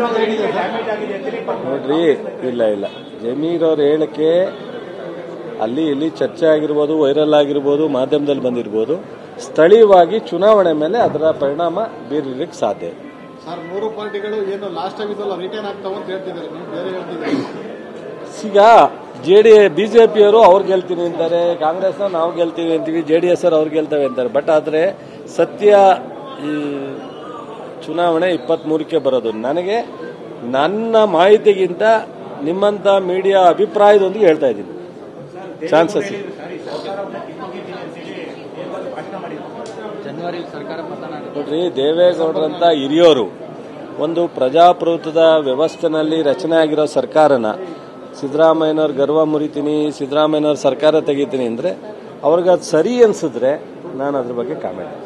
ನೋಡ್ರಿ, ಇಲ್ಲ ಇಲ್ಲ, ಜಮೀರ್ ಅವ್ರ ಹೇಳಿಕೆ ಅಲ್ಲಿ ಇಲ್ಲಿ ಚರ್ಚೆ ಆಗಿರ್ಬೋದು, ವೈರಲ್ ಆಗಿರ್ಬೋದು, ಮಾಧ್ಯಮದಲ್ಲಿ ಬಂದಿರ್ಬೋದು. ಸ್ಥಳೀಯವಾಗಿ ಚುನಾವಣೆ ಮೇಲೆ ಅದರ ಪರಿಣಾಮ ಬೀರಲಿಕ್ಕೆ ಸಾಧ್ಯ. ಸರ್, 3 ಪಾರ್ಟಿಗಳು ಏನು ಲಾಸ್ಟ್ ಟೈಮ್ ಇದೆಲ್ಲ ರಿಟರ್ನ್ ಆಗ್ತಾವ ಅಂತ ಹೇಳ್ತಿದ್ದಾರೆ, ನೀವು ಬೇರೆ ಹೇಳ್ತಿದ್ದೀರಿ. ಈಗ ಬಿಜೆಪಿಯವರು ಅವ್ರು ಗೆಲ್ತೀನಿ ಅಂತಾರೆ, ಕಾಂಗ್ರೆಸ್ನ ನಾವು ಗೆಲ್ತೀವಿ ಅಂತೀವಿ, JDS ಅವ್ರು ಗೆಲ್ತವೆ ಅಂತಾರೆ. ಬಟ್ ಆದರೆ ಸತ್ಯ ಈ ಚುನಾವಣೆ 23ಕ್ಕೆ ಬರೋದು. ನನಗೆ ನನ್ನ ಮಾಹಿತಿಗಿಂತ ನಿಮ್ಮಂತ ಮೀಡಿಯಾ ಅಭಿಪ್ರಾಯದೊಂದಿಗೆ ಹೇಳ್ತಾ ಇದ್ದೀನಿ. ಚಾನ್ಸಸ್ ನೋಡ್ರಿ, ದೇವೇಗೌಡರಂತ ಹಿರಿಯೋರು ಒಂದು ಪ್ರಜಾಪ್ರಭುತ್ವದ ವ್ಯವಸ್ಥೆನಲ್ಲಿ ರಚನೆ ಆಗಿರೋ ಸರ್ಕಾರನ ಸಿದ್ದರಾಮಯ್ಯನವ್ರ ಗರ್ವ ಮುರಿತೀನಿ, ಸಿದ್ದರಾಮಯ್ಯನವ್ರ ಸರ್ಕಾರ ತೆಗಿತೀನಿ ಅಂದರೆ ಅವ್ರಿಗೆ ಅದು ಸರಿ ಅನ್ಸಿದ್ರೆ ನಾನು ಅದ್ರ ಬಗ್ಗೆ ಕಾಮೆಂಟ್.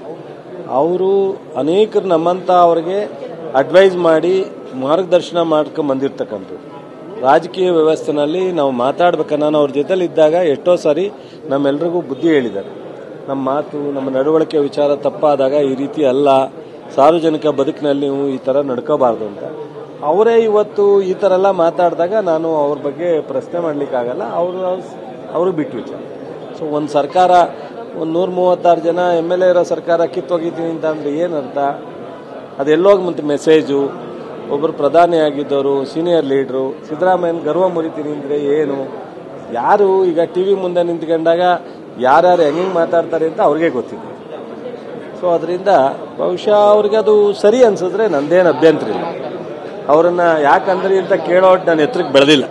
ಅವರು ಅನೇಕರು ನಮ್ಮಂತ ಅವ್ರಿಗೆ ಅಡ್ವೈಸ್ ಮಾಡಿ ಮಾರ್ಗದರ್ಶನ ಮಾಡ್ಕೊಂಡು ಬಂದಿರ್ತಕ್ಕಂಥದ್ದು. ರಾಜಕೀಯ ವ್ಯವಸ್ಥೆನಲ್ಲಿ ನಾವು ಮಾತಾಡ್ಬೇಕು, ನಾನು ಅವ್ರ ಜೊತೆಲಿ ಇದ್ದಾಗ ಎಷ್ಟೋ ಸಾರಿ ನಮ್ಮೆಲ್ರಿಗೂ ಬುದ್ಧಿ ಹೇಳಿದ್ದಾರೆ. ನಮ್ಮ ಮಾತು, ನಮ್ಮ ನಡವಳಿಕೆ ವಿಚಾರ ತಪ್ಪಾದಾಗ ಈ ರೀತಿ ಅಲ್ಲ, ಸಾರ್ವಜನಿಕ ಬದುಕಿನಲ್ಲಿ ನೀವು ಈ ಥರ ನಡ್ಕೋಬಾರ್ದು ಅಂತ. ಅವರೇ ಇವತ್ತು ಈ ಥರ ಎಲ್ಲ ಮಾತಾಡಿದಾಗ ನಾನು ಅವ್ರ ಬಗ್ಗೆ ಪ್ರಶ್ನೆ ಮಾಡಲಿಕ್ಕಾಗಲ್ಲ. ಅವರು ಬಿಟ್ಟು ವಿಚಾರ. ಸೊ ಒಂದು ಸರ್ಕಾರ, ಒಂದು 136 ಜನ MLA ಇರೋ ಸರ್ಕಾರ ಕಿತ್ತೋಗಿದ್ದೀನಿ ಅಂತ ಅಂದರೆ ಏನರ್ಥ? ಅದೆಲ್ಲೋಗಿ ಮತ್ತೆ ಮೆಸೇಜು. ಒಬ್ಬರು ಪ್ರಧಾನಿ ಆಗಿದ್ದವರು, ಸೀನಿಯರ್ ಲೀಡ್ರು, ಸಿದ್ದರಾಮಯ್ಯನ ಗರ್ವ ಮುರಿತೀನಿ ಅಂದರೆ ಏನು? ಯಾರು ಈಗ TV ಮುಂದೆ ನಿಂತ್ಕೊಂಡಾಗ ಯಾರ್ಯಾರು ಹೆಂಗೆ ಮಾತಾಡ್ತಾರೆ ಅಂತ ಅವ್ರಿಗೆ ಗೊತ್ತಿದೆ. ಸೊ ಅದರಿಂದ ಬಹುಶಃ ಅವ್ರಿಗೆ ಅದು ಸರಿ ಅನ್ಸಿದ್ರೆ ನಂದೇನು ಅಭ್ಯಂತರ ಇಲ್ಲ. ಅವರನ್ನ ಯಾಕಂದ್ರಿ ಅಂತ ಕೇಳೋಟ್ಟು ನಾನು ಎತ್ತರಕ್ಕೆ ಬೆಳೆದಿಲ್ಲ.